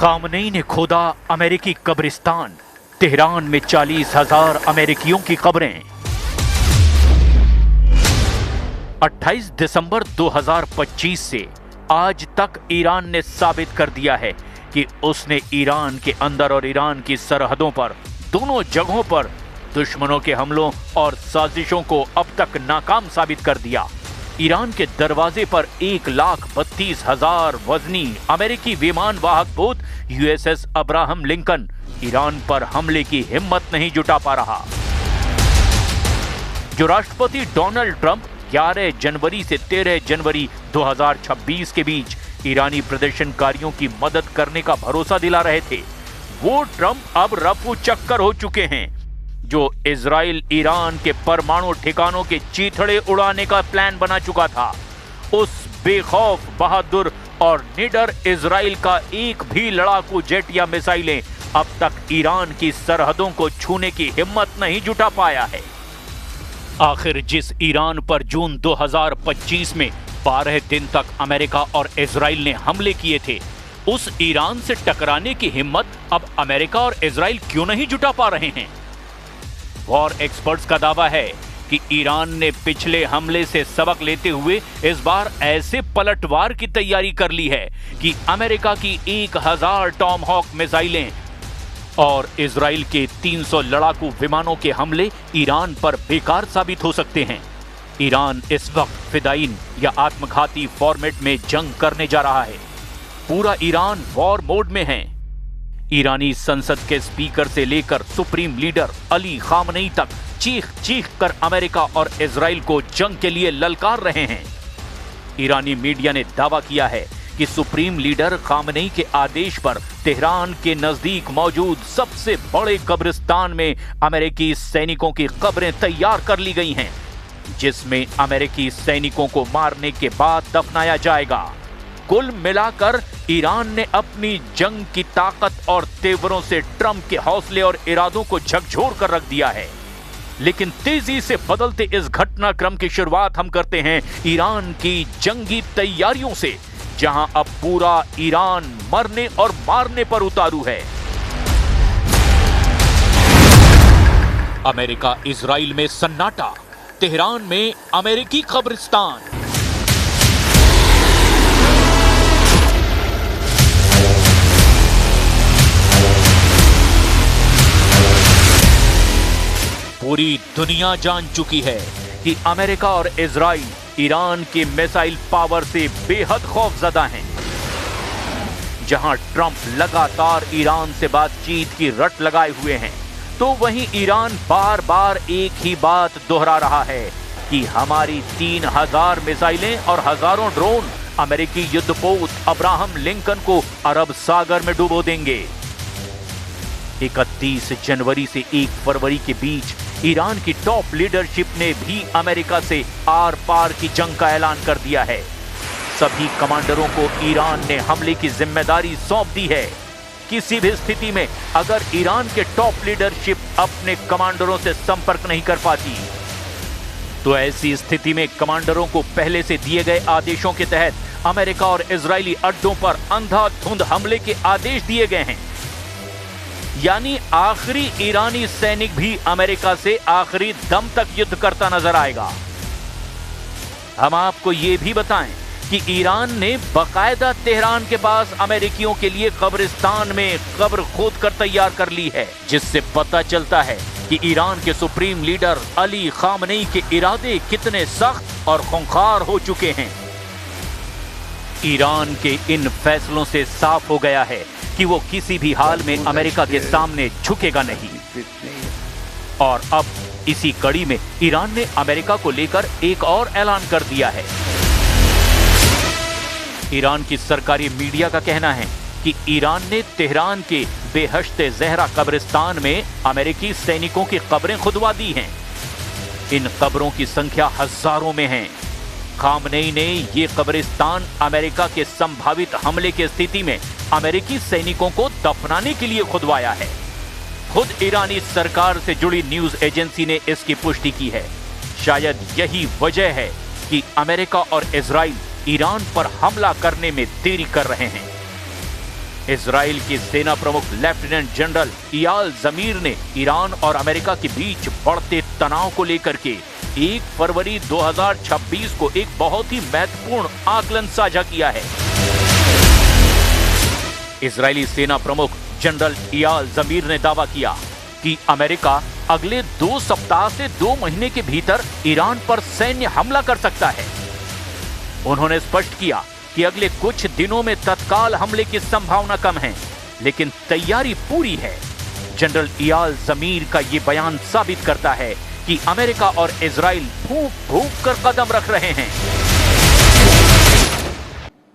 Khamenei ने खोदा अमेरिकी कब्रिस्तान, तेहरान में 40,000 अमेरिकियों की कब्रें। 28 दिसंबर 2025 से आज तक ईरान ने साबित कर दिया है कि उसने ईरान के अंदर और ईरान की सरहदों पर दोनों जगहों पर दुश्मनों के हमलों और साजिशों को अब तक नाकाम साबित कर दिया। ईरान के दरवाजे पर 1,32,000 वजनी अमेरिकी विमान वाहक boat USS Abraham Lincoln Iran पर हमले की हिम्मत नहीं जुटा पा रहा। जो राष्ट्रपति डोनाल्ड ट्रंप 11 जनवरी से 13 जनवरी 2026 के बीच ईरानी प्रदर्शनकारियों की मदद करने का भरोसा दिला रहे थे, वो ट्रंप अब रफू चक्कर हो चुके हैं। जो इजराइल ईरान के परमाणु ठिकानों के चीथड़े उड़ाने का प्लान बना चुका था, उस बेखौफ, बहादुर और निडर इजराइल का एक भी लड़ाकू जेट या मिसाइलें अब तक ईरान की सरहदों को छूने की हिम्मत नहीं जुटा पाया है। आखिर जिस ईरान पर जून 2025 में 12 दिन तक अमेरिका और इजराइल ने हमले किए थे, उस ईरान से टकराने की हिम्मत अब अमेरिका और इजराइल क्यों नहीं जुटा पा रहे हैं? वॉर एक्सपर्ट्स का दावा है कि ईरान ने पिछले हमले से सबक लेते हुए इस बार ऐसे पलटवार की तैयारी कर ली है कि अमेरिका की 1000 टॉमहॉक मिसाइलें और इजराइल के 300 लड़ाकू विमानों के हमले ईरान पर बेकार साबित हो सकते हैं। ईरान इस वक्त फिदाइन या आत्मघाती फॉर्मेट में जंग करने जा रहा है। पूरा ईरान वॉर मोड में है। ईरानी संसद के स्पीकर से लेकर सुप्रीम लीडर अली खामनेई तक चीख चीख कर अमेरिका और इजराइल को जंग के लिए ललकार रहे हैं। ईरानी मीडिया ने दावा किया है कि सुप्रीम लीडर खामनेई के आदेश पर तेहरान के नजदीक मौजूद सबसे बड़े कब्रिस्तान में अमेरिकी सैनिकों की कब्रें तैयार कर ली गई हैं, जिसमें अमेरिकी सैनिकों को मारने के बाद दफनाया जाएगा। कुल मिलाकर ईरान ने अपनी जंग की ताकत और तेवरों से ट्रंप के हौसले और इरादों को झकझोर कर रख दिया है। लेकिन तेजी से बदलते इस घटनाक्रम की शुरुआत हम करते हैं ईरान की जंगी तैयारियों से, जहां अब पूरा ईरान मरने और मारने पर उतारू है। अमेरिका इजराइल में सन्नाटा, तेहरान में अमेरिकी कब्रिस्तान। पूरी दुनिया जान चुकी है कि अमेरिका और इजराइल ईरान की मिसाइल पावर से बेहद खौफजदा हैं। जहां ट्रंप लगातार ईरान से बातचीत की रट लगाए हुए हैं, तो वहीं ईरान बार बार एक ही बात दोहरा रहा है कि हमारी 3000 मिसाइलें और हजारों ड्रोन अमेरिकी युद्धपोत अब्राहम लिंकन को अरब सागर में डुबो देंगे। 31 जनवरी से 1 फरवरी के बीच ईरान की टॉप लीडरशिप ने भी अमेरिका से आर पार की जंग का ऐलान कर दिया है। सभी कमांडरों को ईरान ने हमले की जिम्मेदारी सौंप दी है। किसी भी स्थिति में अगर ईरान के टॉप लीडरशिप अपने कमांडरों से संपर्क नहीं कर पाती, तो ऐसी स्थिति में कमांडरों को पहले से दिए गए आदेशों के तहत अमेरिका और इजरायली अड्डों पर अंधाधुंध हमले के आदेश दिए गए हैं। यानी आखिरी ईरानी सैनिक भी अमेरिका से आखिरी दम तक युद्ध करता नजर आएगा। हम आपको यह भी बताएं कि ईरान ने बाकायदा तेहरान के पास अमेरिकियों के लिए कब्रिस्तान में कब्र खोद कर तैयार कर ली है, जिससे पता चलता है कि ईरान के सुप्रीम लीडर अली खामनेई के इरादे कितने सख्त और खूंखार हो चुके हैं। ईरान के इन फैसलों से साफ हो गया है कि वो किसी भी हाल में अमेरिका के सामने झुकेगा नहीं। और अब इसी कड़ी में ईरान ने अमेरिका को लेकर एक और ऐलान कर दिया है। ईरान की सरकारी मीडिया का कहना है कि ईरान ने तेहरान के बेहश्ते ज़हरा कब्रिस्तान में अमेरिकी सैनिकों की कब्रें खुदवा दी हैं। इन कब्रों की संख्या हजारों में है। खामनेई ने ये कब्रिस्तान अमेरिका के संभावित हमले की स्थिति में अमेरिकी सैनिकों को दफनाने के लिए खुदवाया है। खुद ईरानी सरकार से जुड़ी न्यूज एजेंसी ने इसकी पुष्टि की है। शायद यही वजह है कि अमेरिका और इजराइल ईरान पर हमला करने में देरी कर रहे हैं। इजराइल के सेना प्रमुख लेफ्टिनेंट जनरल इयाल जमीर ने ईरान और अमेरिका के बीच बढ़ते तनाव को लेकर के 1 फरवरी 2026 को एक बहुत ही महत्वपूर्ण आकलन साझा किया है। इजरायली सेना प्रमुख जनरल इयाल जमीर ने दावा किया कि अमेरिका अगले 2 सप्ताह से 2 महीने के भीतर ईरान पर सैन्य हमला कर सकता है। उन्होंने स्पष्ट किया कि अगले कुछ दिनों में तत्काल हमले की संभावना कम है, लेकिन तैयारी पूरी है। जनरल इयाल जमीर का ये बयान साबित करता है कि अमेरिका और इजराइल फूंक फूंक कर कदम रख रहे हैं।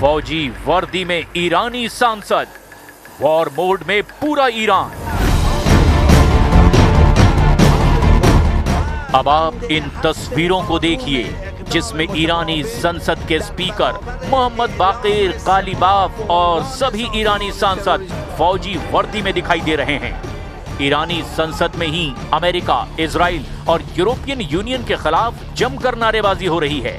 फौजी वर्दी में ईरानी सांसद, वॉर मोड में पूरा ईरान। अब आप इन तस्वीरों को देखिए जिसमें ईरानी संसद के स्पीकर मोहम्मद बाकिर कालीबाफ और सभी ईरानी सांसद फौजी वर्दी में दिखाई दे रहे हैं। ईरानी संसद में ही अमेरिका, इजराइल और यूरोपियन यूनियन के खिलाफ जमकर नारेबाजी हो रही है।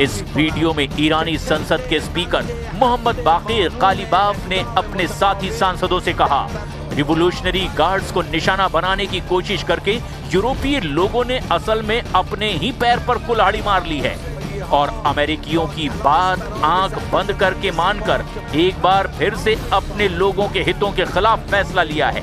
इस वीडियो में ईरानी संसद के स्पीकर मोहम्मद बाकिर कालीबाफ ने अपने साथी सांसदों से कहा, रिवोल्यूशनरी गार्ड्स को निशाना बनाने की कोशिश करके यूरोपीय लोगों ने असल में अपने ही पैर पर कुल्हाड़ी मार ली है और अमेरिकियों की बात आंख बंद करके मानकर एक बार फिर से अपने लोगों के हितों के खिलाफ फैसला लिया है।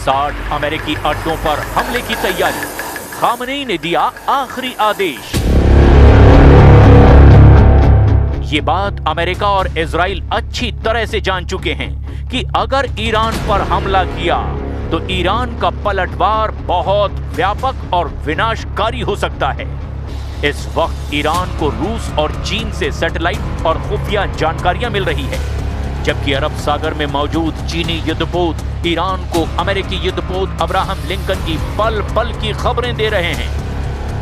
साठ अमेरिकी अड्डों पर हमले की तैयारी, खामनेई ने दिया आखिरी आदेश। ये बात अमेरिका और इजराइल अच्छी तरह से जान चुके हैं कि अगर ईरान पर हमला किया तो ईरान का पलटवार बहुत व्यापक और विनाशकारी हो सकता है। इस वक्त ईरान को रूस और चीन से सैटेलाइट और खुफिया जानकारियां मिल रही है, जबकि अरब सागर में मौजूद चीनी युद्धपोत ईरान को अमेरिकी युद्धपोत अब्राहम लिंकन की पल पल की खबरें दे रहे हैं।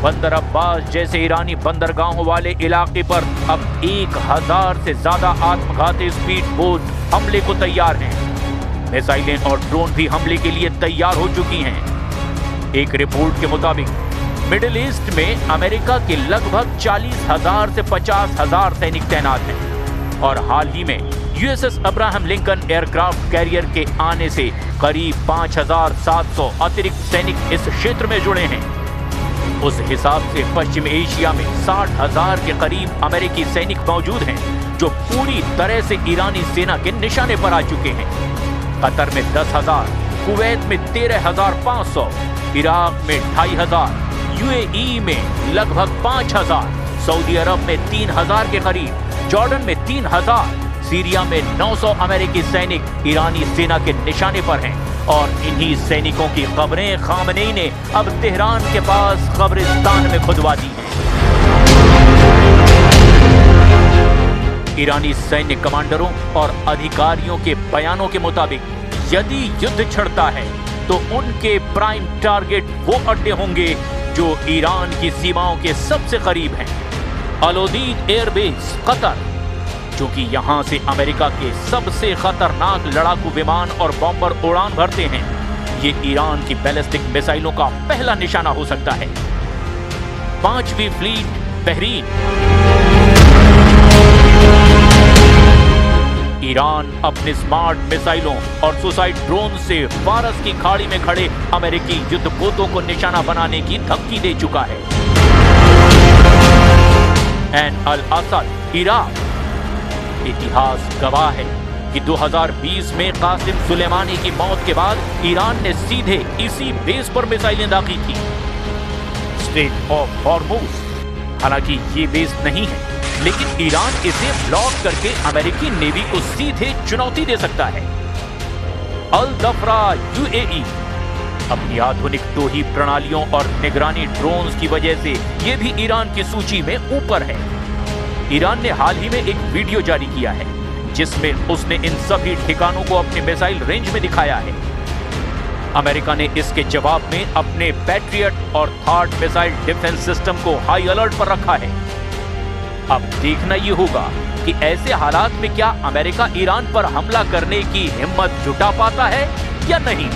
बंदर अब्बास जैसे ईरानी बंदरगाहों वाले इलाके पर अब 1000 से ज्यादा आत्मघाती स्पीड बोट हमले को तैयार हैं। मिसाइलें और ड्रोन भी हमले के लिए तैयार हो चुकी हैं। एक रिपोर्ट के मुताबिक मिडिल ईस्ट में अमेरिका के लगभग 40,000 से 50,000 सैनिक तैनात हैं और हाल ही में USS Abraham Lincoln aircraft carrier के आने से करीब 5,700 अतिरिक्त सैनिक इस क्षेत्र में जुड़े हैं। उस हिसाब से पश्चिम एशिया में 60,000 के करीब अमेरिकी सैनिक मौजूद हैं जो पूरी तरह से ईरानी सेना के निशाने पर आ चुके हैं। कतर में 10,000, कुवैत में 13,500, इराक में 2,500, यूएई में लगभग 5,000, सऊदी अरब में 3,000 के करीब, जॉर्डन में 3,000, सीरिया में 900 अमेरिकी सैनिक ईरानी सेना के निशाने पर हैं और इन्हीं सैनिकों की खबरें खामनेई ने अब तेहरान के पास कब्रिस्तान में खुदवा दी हैं। ईरानी सैन्य कमांडरों और अधिकारियों के बयानों के मुताबिक यदि युद्ध छिड़ता है तो उनके प्राइम टारगेट वो अड्डे होंगे जो ईरान की सीमाओं के सबसे करीब हैं। अल-उदीद एयरबेस कतर, जो कि यहां से अमेरिका के सबसे खतरनाक लड़ाकू विमान और बॉम्बर उड़ान भरते हैं, ये ईरान की बैलिस्टिक मिसाइलों का पहला निशाना हो सकता है। 5वीं फ्लीट बहरीन, ईरान अपने स्मार्ट मिसाइलों और सुसाइड ड्रोन से फारस की खाड़ी में खड़े अमेरिकी युद्धपोतों को निशाना बनाने की धमकी दे चुका है। ऐन अल असद इराक, इतिहास गवाह है कि 2020 में कासिम सुलेमानी की मौत के बाद ईरान ने सीधे इसी बेस पर मिसाइलें दागी थी। स्ट्रेट ऑफ हॉर्मुज, हालांकि ये बेस नहीं है, लेकिन ईरान इसे ब्लॉक करके अमेरिकी नेवी को सीधे चुनौती दे सकता है। अल दफरा यूएई। अपनी आधुनिक टोही प्रणालियों और निगरानी ड्रोन्स की वजह से यह भी ईरान की सूची में ऊपर है। ईरान ने हाल ही में एक वीडियो जारी किया है जिसमें उसने इन सभी ठिकानों को अपने मिसाइल रेंज में दिखाया है। अमेरिका ने इसके जवाब में अपने पैट्रियट और थार्ड मिसाइल डिफेंस सिस्टम को हाई अलर्ट पर रखा है। अब देखना यह होगा कि ऐसे हालात में क्या अमेरिका ईरान पर हमला करने की हिम्मत जुटा पाता है या नहीं।